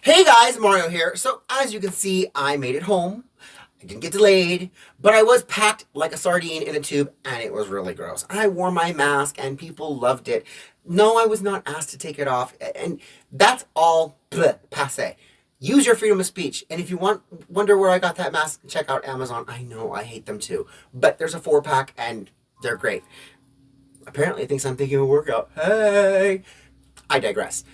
Hey guys, Mario here. So as you can see, I made it home. I didn't get delayed, but I was packed like a sardine in a tube and it was really gross. I wore my mask and people loved it. No, I was not asked to take it off and that's all passe. Use your freedom of speech. And if you wonder where I got that mask, check out Amazon. I know I hate them too, but there's a 4-pack and they're great. Apparently it thinks I'm thinking of a workout. Hey, I digress.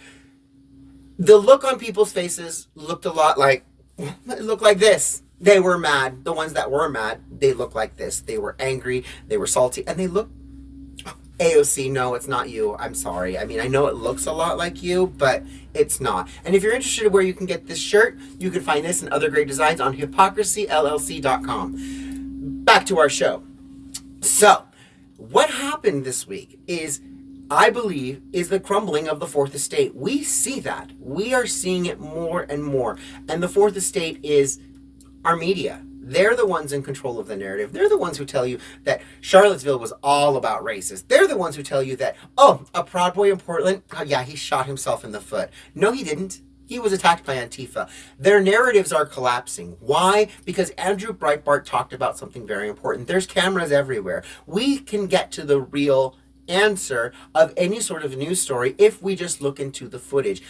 The look on people's faces looked a lot like, it looked like this. They were mad. The ones that were mad, they looked like this. They were angry, they were salty, and they looked, AOC, no, it's not you. I'm sorry. I mean, I know it looks a lot like you, but it's not. And if you're interested in where you can get this shirt, you can find this and other great designs on hypocrisyllc.com. Back to our show. So, what happened this week is, I believe, is the crumbling of the Fourth Estate. We see that. We are seeing it more and more. And the Fourth Estate is our media. They're the ones in control of the narrative. They're the ones who tell you that Charlottesville was all about racist. They're the ones who tell you that, oh, a Proud Boy in Portland, oh yeah, he shot himself in the foot. No, he didn't. He was attacked by Antifa. Their narratives are collapsing. Why? Because Andrew Breitbart talked about something very important. There's cameras everywhere. We can get to the real answer of any sort of news story if we just look into the footage.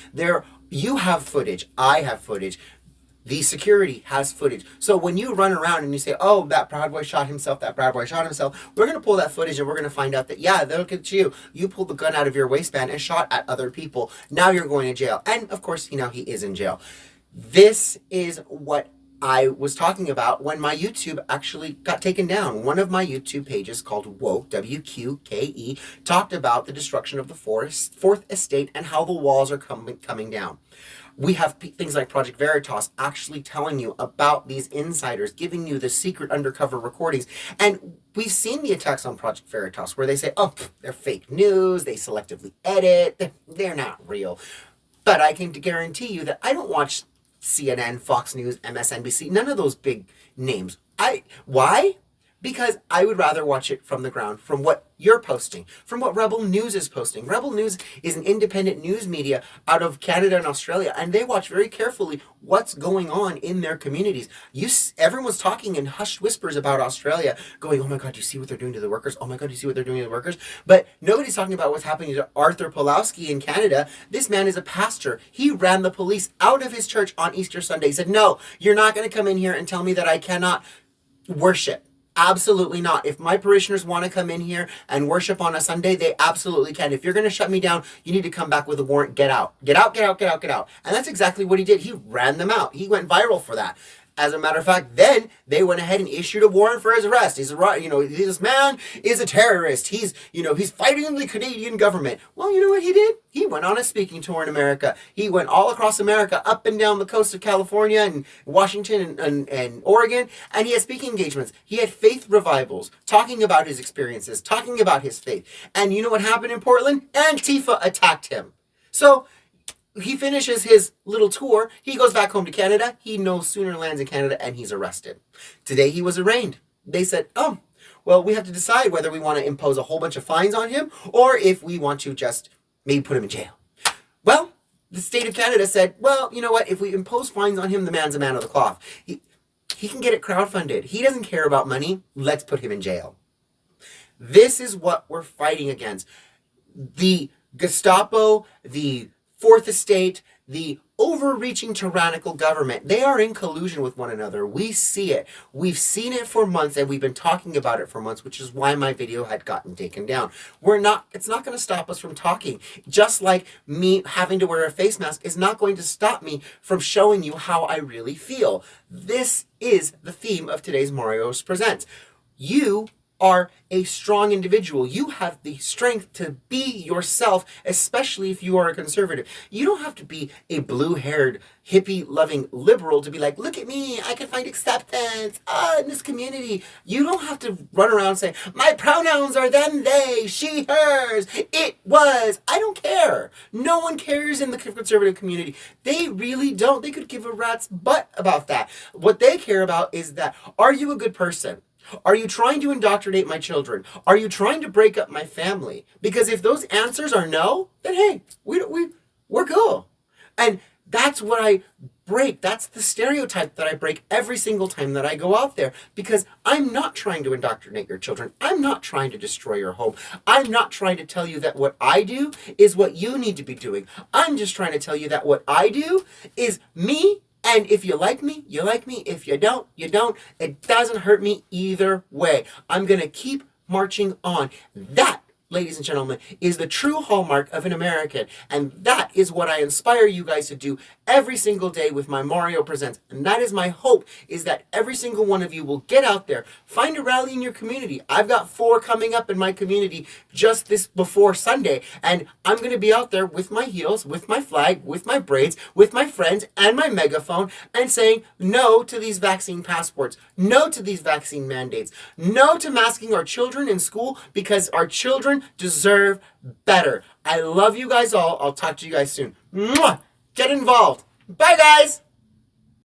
You have footage. I have footage. The security has footage. So when you run around and you say, oh, that Proud Boy shot himself, that Proud Boy shot himself, we're going to pull that footage and we're going to find out that, yeah, look at you. You pulled the gun out of your waistband and shot at other people. Now you're going to jail. And of course, he is in jail. This is what I was talking about when my YouTube actually got taken down. One of my YouTube pages called Woke, WQKE, talked about the destruction of the Fourth Estate and how the walls are coming down. We have things like Project Veritas actually telling you about these insiders, giving you the secret undercover recordings. And we've seen the attacks on Project Veritas where they say, oh, they're fake news, they selectively edit, they're not real. But I can guarantee you that I don't watch CNN, Fox News, MSNBC, none of those big names. Why? Because I would rather watch it from the ground, from what you're posting, from what Rebel News is posting. Rebel News is an independent news media out of Canada and Australia, and they watch very carefully what's going on in their communities. Everyone's talking in hushed whispers about Australia, going, oh my God, do you see what they're doing to the workers? Oh my God, do you see what they're doing to the workers? But nobody's talking about what's happening to Arthur Pulowski in Canada. This man is a pastor. He ran the police out of his church on Easter Sunday. He said, no, you're not going to come in here and tell me that I cannot worship. Absolutely not. If my parishioners want to come in here and worship on a Sunday, they absolutely can. If you're going to shut me down, you need to come back with a warrant. Get out. Get out, get out, get out, get out. And that's exactly what he did. He ran them out. He went viral for that. As a matter of fact, then they went ahead and issued a warrant for his arrest. This man is a terrorist. He's fighting the Canadian government. Well, you know what he did? He went on a speaking tour in America. He went all across America, up and down the coast of California and Washington and Oregon, and he had speaking engagements. He had faith revivals, talking about his experiences, talking about his faith. And you know what happened in Portland? Antifa attacked him. So he finishes his little tour. He goes back home to Canada. He no sooner lands in Canada and he's arrested. Today he was arraigned. They said, oh, well, we have to decide whether we want to impose a whole bunch of fines on him or if we want to just maybe put him in jail. Well, the state of Canada said, well, you know what? If we impose fines on him, the man's a man of the cloth. He can get it crowdfunded. He doesn't care about money. Let's put him in jail. This is what we're fighting against. The Gestapo, the Fourth Estate, the overreaching tyrannical government, they are in collusion with one another. We see it. We've seen it for months and we've been talking about it for months, which is why my video had gotten taken down. It's not going to stop us from talking. Just like me having to wear a face mask is not going to stop me from showing you how I really feel. This is the theme of today's Mario's Presents. You are a strong individual. You have the strength to be yourself, especially if you are a conservative. You don't have to be a blue-haired, hippie-loving liberal to be like, look at me, I can find acceptance in this community. You don't have to run around saying, my pronouns are them, they, she, hers, it was. I don't care. No one cares in the conservative community. They really don't. They could give a rat's butt about that. What they care about is that, are you a good person? Are you trying to indoctrinate my children? Are you trying to break up my family? Because if those answers are no, then hey, we're cool. And That's what I break. That's the stereotype that I break every single time that I go out there, because I'm not trying to indoctrinate your children. I'm not trying to destroy your home. I'm not trying to tell you that what I do is what you need to be doing. I'm just trying to tell you that what I do is me, and if you like me, you like me. If you don't, you don't. It doesn't hurt me either way. I'm going to keep marching on. That, ladies and gentlemen, is the true hallmark of an American. And that is what I inspire you guys to do every single day with my Mario Presents. And that is my hope, is that every single one of you will get out there, find a rally in your community. I've got 4 coming up in my community just this before Sunday. And I'm going to be out there with my heels, with my flag, with my braids, with my friends, and my megaphone, and saying no to these vaccine passports, no to these vaccine mandates, no to masking our children in school, because our children deserve better. I love you guys all. I'll talk to you guys soon. Mwah! Get involved. Bye, guys.